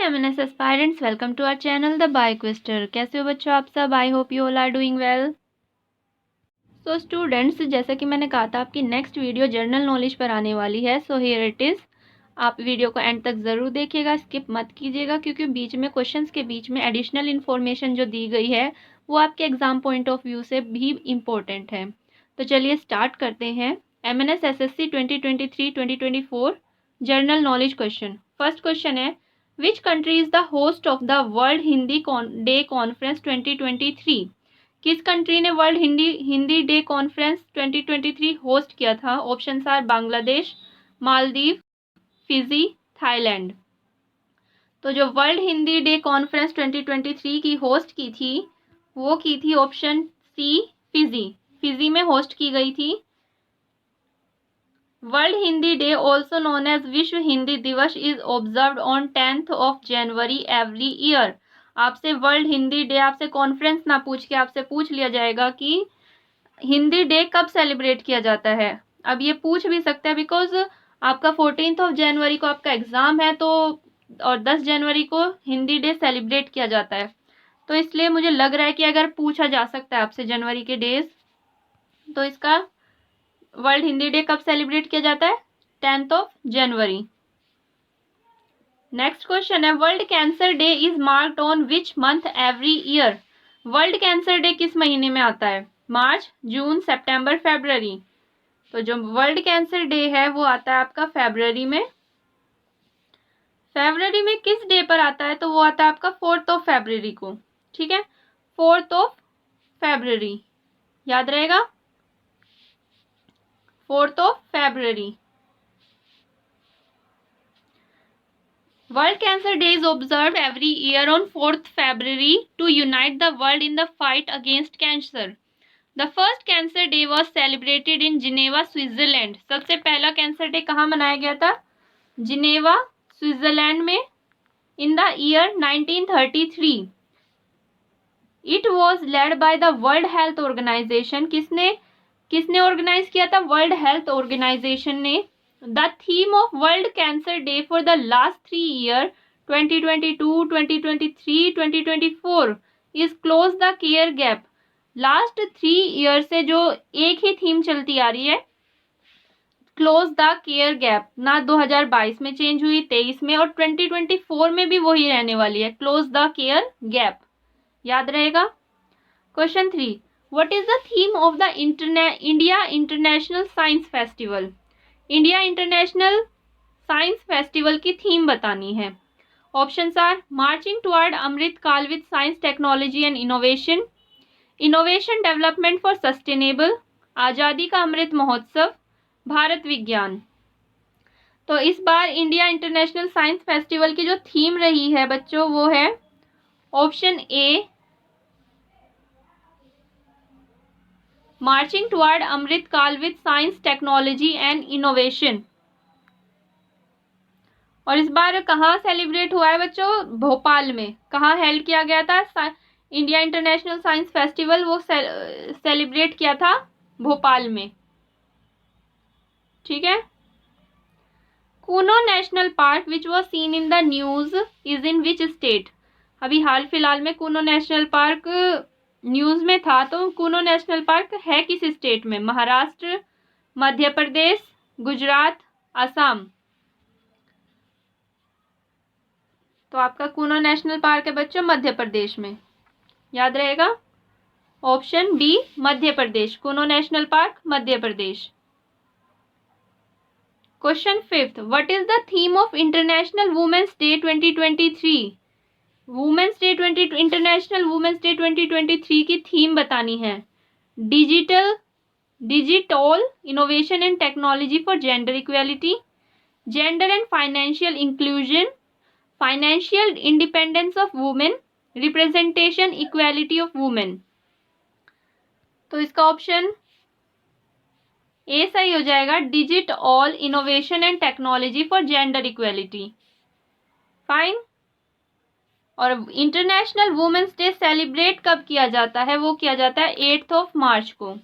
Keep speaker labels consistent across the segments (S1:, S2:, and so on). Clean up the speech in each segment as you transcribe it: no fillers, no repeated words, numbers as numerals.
S1: MNS aspirants, welcome to our channel the bioquester. कैसे हो बच्चों आप सब? I hope you all are doing well. So students, जैसा कि मैंने कहा था आपकी नेक्स्ट वीडियो जनरल नॉलेज पर आने वाली है। So here it is. आप वीडियो को एंड तक ज़रूर देखिएगा, स्किप मत कीजिएगा, क्योंकि बीच में क्वेश्चंस के बीच में एडिशनल इन्फॉर्मेशन जो दी गई है वो आपके एग्जाम पॉइंट ऑफ व्यू से भी इम्पोर्टेंट है। तो चलिए स्टार्ट करते हैं। MNS SSC 2023-2024 general knowledge question. First question है, which country is the host of the world Hindi day conference 2023? किस कंट्री ने world Hindi day conference 2023 host किया था? Option are Bangladesh, Maldives, Fiji, Thailand. तो जो वर्ल्ड हिंदी डे कॉन्फ्रेंस 2023 की होस्ट की थी वो की थी ऑप्शन सी, फिजी। फिजी में होस्ट की गई थी। World Hindi day also known as विश्व हिंदी दिवस is observed on 10th of January every year. आपसे वर्ल्ड हिंदी डे, आपसे कॉन्फ्रेंस ना पूछ के आपसे पूछ लिया जाएगा कि हिंदी डे कब सेलिब्रेट किया जाता है। अब ये पूछ भी सकते हैं बिकॉज आपका 14th of January को आपका एग्जाम है, तो और 10 जनवरी को हिंदी डे सेलिब्रेट किया जाता है। तो इसलिए मुझे लग रहा है कि अगर पूछा जा सकता है आपसे जनवरी के डेज, तो इसका वर्ल्ड हिंदी डे कब सेलिब्रेट किया जाता है? 10th of January। Next question है, world cancer day is marked on which month every year? World cancer day किस महीने में आता है? मार्च, जून, सितंबर, फरवरी। तो जो वर्ल्ड कैंसर डे है वो आता है आपका फरवरी में। फरवरी में किस डे पर आता है? तो वो आता है आपका 4th of February को। ठीक है, 4th of February, याद रहेगा, 4th of February। World Cancer Day is observed every year on 4th February to unite the world in the fight against cancer. The first Cancer Day was celebrated in Geneva, Switzerland. सबसे पहला cancer day कहाँ मनाया गया था? Geneva, Switzerland में, in the year 1933. It was led by the World Health Organization. किसने organise किया था? वर्ल्ड हेल्थ ऑर्गेनाइजेशन ने। The theme of world cancer day for the last 3 year 2022, 2023, 2024 is close the care gap. Last 3 year से जो एक ही theme चलती आ रही है, क्लोज द केयर गैप, ना 2022 में चेंज हुई, 23 में, और 2024 में भी वही रहने वाली है, क्लोज द केयर गैप। याद रहेगा। Question 3, what is the theme of the India international science festival? India international science festival की थीम बतानी है। ऑप्शंस आर मार्चिंग टुवर्ड अमृत काल with science, technology and innovation, innovation development for sustainable, आज़ादी का अमृत महोत्सव, भारत विज्ञान। तो इस बार इंडिया इंटरनेशनल साइंस फेस्टिवल की जो थीम रही है बच्चों वो है ऑप्शन ए, मार्चिंग टुवर्ड अमृत काल with science, technology and innovation. और इस बार कहाँ सेलिब्रेट हुआ है बच्चों? भोपाल में। कहाँ हेल्ड किया गया था इंडिया इंटरनेशनल साइंस फेस्टिवल? वो सेलिब्रेट किया था भोपाल में। ठीक है। Kuno national park which was seen in the news is in which state? अभी हाल फिलहाल में कूनो नेशनल पार्क न्यूज में था, तो कूनो नेशनल पार्क है किस स्टेट में? महाराष्ट्र, मध्य प्रदेश, गुजरात, असम। तो आपका कूनो नेशनल पार्क है बच्चों मध्य प्रदेश में। याद रहेगा, option B Madhya Pradesh, Kuno national park Madhya Pradesh. Question 5, what is the theme of international women's day 2023? Women's day international women's day 2023 की थीम बतानी है। Digital innovation and technology for gender equality, gender and financial inclusion, financial independence of women, representation equality of women. तो इसका option A सही हो जाएगा, digital innovation and technology for gender equality. Fine. और इंटरनेशनल वुमेन्स डे सेलिब्रेट कब किया जाता है? वो किया जाता है 8th of March को।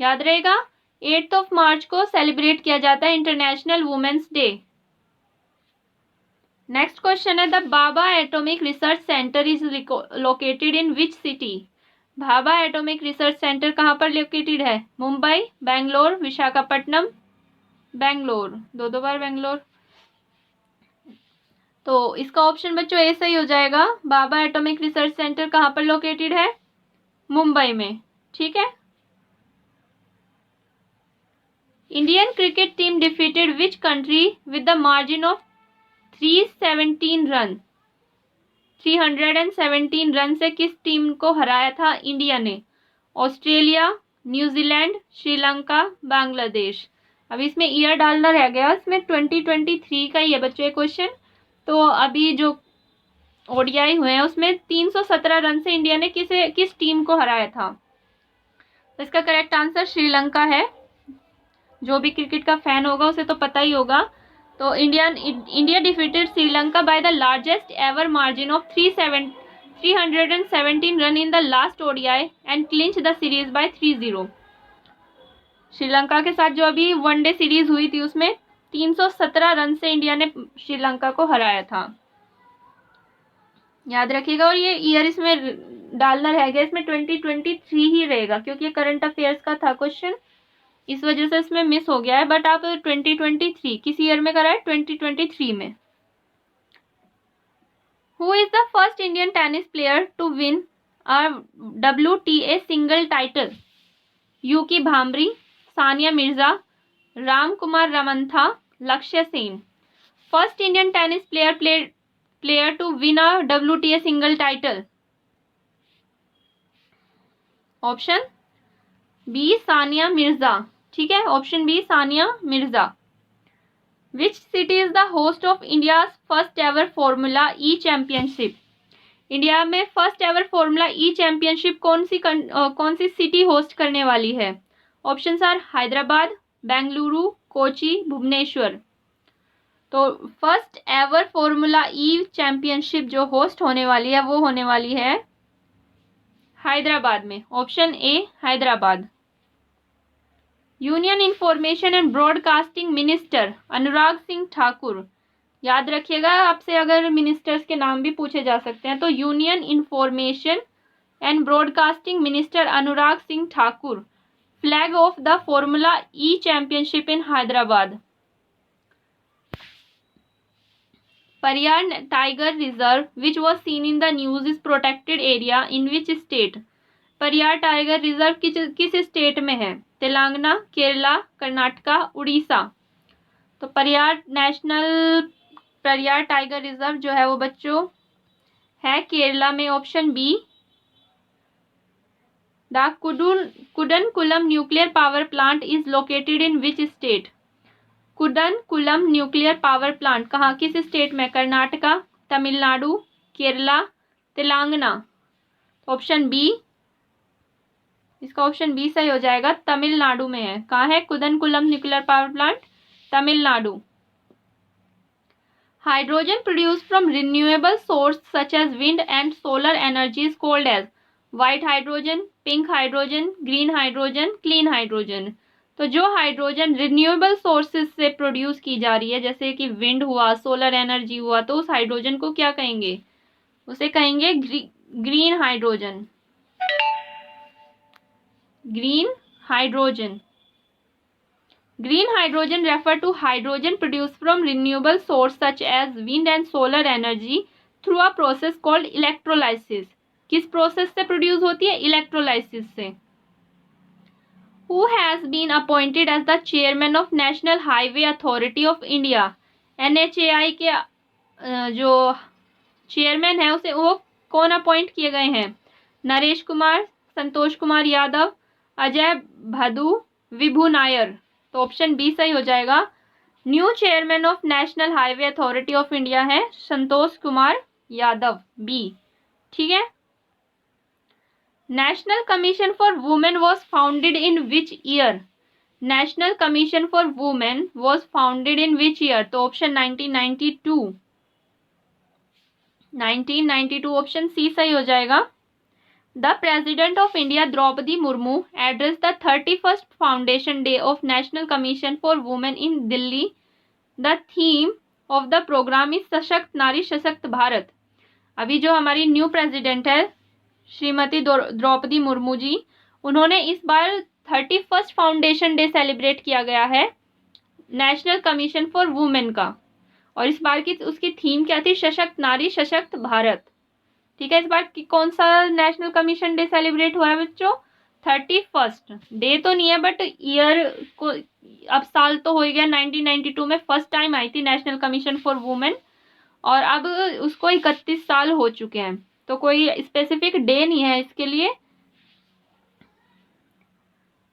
S1: याद रहेगा, 8th of March को सेलिब्रेट किया जाता है international women's day. Next question है the Bhabha atomic research centre is located in which city. Bhabha atomic research centre कहाँ पर लोकेटेड है? मुंबई, बेंगलोर, विशाखापट्टनम, बेंगलोर, दो बार बेंगलोर। तो इसका ऑप्शन बच्चों ए सही हो जाएगा। भाभा एटॉमिक रिसर्च सेंटर कहाँ पर लोकेटेड है? मुंबई में। ठीक है। Indian cricket team defeated which country with the margin of 317 run. 317 run से किस टीम को हराया था इंडिया ने? Australia, New Zealand, Sri Lanka, Bangladesh. अब इसमें ईयर डालना रह गया, इसमें 2023 का ही है बच्चों ये क्वेश्चन। तो अभी जो ओडीआई हुए हैं उसमें 317 रन से इंडिया ने किस टीम को हराया था? तो इसका करेक्ट आंसर श्रीलंका है। जो भी क्रिकेट का फैन होगा उसे तो पता ही होगा। तो India defeated Sri Lanka by the largest ever margin of 317 run in the last ODI and clinch the series by 3-0। Sri Lanka के साथ जो अभी वनडे सीरीज हुई थी उसमें 317 रन से इंडिया ने श्रीलंका को हराया था। याद रखिएगा। और ये ईयर इसमें डालना रह गया, इसमें 2023 ही रहेगा क्योंकि ये करंट अफेयर्स का था क्वेश्चन, इस वजह से इसमें मिस हो गया है। बट आप 2023 किस ईयर में करा है? 2023 में। Who is the first Indian tennis player to win a WTA single title? Yuki Bhambri, Sania Mirza, Ram Kumar Ramanathan, Lakshya Sen. First Indian tennis player to win a WTA single title. Option B Sania Mirza. ठीक है, option B Sania Mirza. Which city is the host of India first ever formula E championship? India में first ever formula E championship कौन सी city host करने वाली है? Options are Hyderabad, Bengaluru, Kochi, Bhubaneswar. तो first ever formula E championship जो होस्ट होने वाली है वो होने वाली है हैदराबाद में। Option A Hyderabad. Union information and broadcasting minister Anurag Singh Thakur. याद रखिएगा, आपसे अगर मिनिस्टर्स के नाम भी पूछे जा सकते हैं तो union information and broadcasting minister Anurag Singh Thakur, flag off the formula E championship in Hyderabad. Periyar tiger reserve which was seen in the news is protected area in which state? Periyar tiger reserve किस स्टेट में है? तेलंगाना, केरला, कर्नाटका, उड़ीसा। तो परियार टाइगर रिजर्व जो है वो बच्चों है केरला में। Option B. The Kudankulam nuclear power plant is located in which state? Kudankulam nuclear power plant कहाँ, किस स्टेट में? कर्नाटका, तमिलनाडु, केरला, तेलंगाना। ऑप्शन बी, इसका ऑप्शन बी सही हो जाएगा, तमिलनाडु में है। कहाँ है Kudankulam nuclear power plant? Tamil Nadu. Hydrogen produced from renewable source such as wind and solar energy is called as white hydrogen, pink hydrogen, green hydrogen, clean hydrogen. तो जो हाइड्रोजन रिन्यूएबल सोर्सेज से प्रोड्यूस की जा रही है जैसे कि विंड हुआ, सोलर एनर्जी हुआ, तो उस हाइड्रोजन को क्या कहेंगे? उसे कहेंगे green hydrogen. Green hydrogen. Green hydrogen refer to hydrogen produced from renewable source such as wind and solar energy through a process called electrolysis. किस प्रोसेस से प्रोड्यूस होती है? इलेक्ट्रोलाइसिस से। Who has been appointed as the chairman of National Highway Authority of India? NHAI के जो chairman है उसे वो कौन अपॉइंट किए गए हैं? नरेश कुमार, संतोष कुमार यादव, अजय भदू, विभू नायर। तो ऑप्शन बी सही हो जाएगा। New chairman of national highway authority of India है संतोष कुमार यादव, बी। ठीक है। National commission for women was founded in which year? National commission for women was founded in which year? तो ऑप्शन 1992। 1992 ऑप्शन सी सही हो जाएगा। The President of India Draupadi Murmu addressed the 31st Foundation Day of National Commission for Women in Delhi. The theme of the program is सशक्त नारी सशक्त भारत। अभी जो हमारी न्यू प्रेसिडेंट है श्रीमती द्रौपदी मुर्मू जी, उन्होंने इस बार 31st फाउंडेशन डे सेलिब्रेट किया गया है नेशनल कमीशन फॉर वुमेन का, और इस बार की उसकी थीम क्या थी? सशक्त नारी सशक्त भारत। ठीक है, इस बार की कौन सा नेशनल कमीशन डे सेलिब्रेट हुआ है बच्चों? 31st। डे तो नहीं है बट ईयर को, अब साल तो हो गया 1992 में फर्स्ट टाइम आई थी नेशनल कमीशन फॉर वुमेन, और अब उसको 31 साल हो चुके हैं, तो कोई स्पेसिफिक डे नहीं है इसके लिए।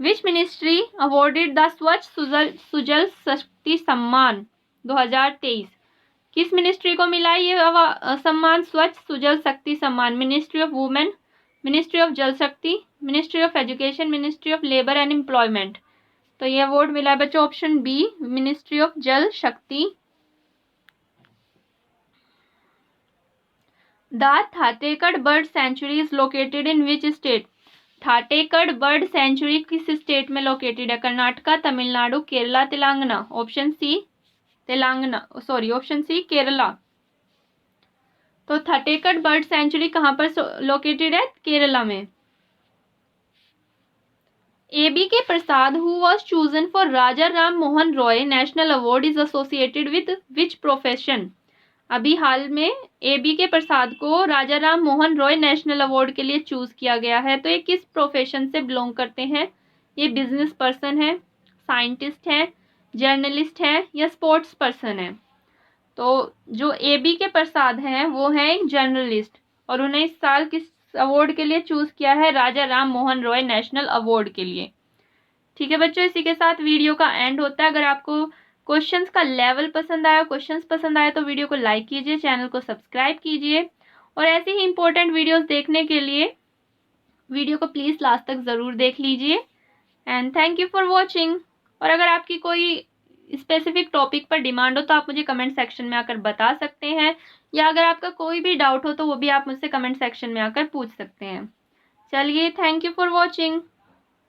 S1: विच मिनिस्ट्री अवॉर्डेड द स्वच्छ सुजल शक्ति सम्मान 2023? किस मिनिस्ट्री को मिला ये सम्मान, स्वच्छ Sujal Shakti Samman? Ministry of women, ministry of Jal शक्ति, ministry of education, ministry of labour and employment. तो ये अवार्ड मिला है बच्चों option B, ministry of Jal Shakti. The Thattekad bird sanctuary is located in which state? Thattekad bird sanctuary किस स्टेट में लोकेटेड है? Karnataka, Tamil Nadu, Kerala, Telangana. Option C Telangana, sorry option C Kerala. तो थाटेकड़ बर्ड सेंचुरी कहाँ पर लोकेटेड है? केरला में। AB K Prasad who was chosen for Raja Ram Mohan Roy national award is associated with which profession? अभी हाल में AB के प्रसाद को राजा राम मोहन रॉय नेशनल अवार्ड के लिए चूज किया गया है, तो ये किस प्रोफेशन से बिलोंग करते हैं? ये बिजनेस पर्सन है, साइंटिस्ट है, जर्नलिस्ट है या स्पोर्ट्स पर्सन है? तो जो AB के प्रसाद हैं वो हैं एक जर्नलिस्ट, और उन्हें इस साल किस अवार्ड के लिए चूज किया है? राजा राम मोहन रॉय नेशनल अवार्ड के लिए। ठीक है बच्चों, इसी के साथ वीडियो का एंड होता है। अगर आपको क्वेश्चंस का लेवल पसंद आया, क्वेश्चंस पसंद आया, तो वीडियो को लाइक कीजिए, चैनल को सब्सक्राइब कीजिए, और ऐसे ही इंपॉर्टेंट वीडियोस देखने के लिए वीडियो को प्लीज़ लास्ट तक ज़रूर देख लीजिए। And thank you for watching. और अगर आपकी कोई स्पेसिफिक टॉपिक पर डिमांड हो तो आप मुझे कमेंट सेक्शन में आकर बता सकते हैं, या अगर आपका कोई भी डाउट हो तो वो भी आप मुझसे कमेंट सेक्शन में आकर पूछ सकते हैं। चलिए, थैंक यू फॉर वॉचिंग।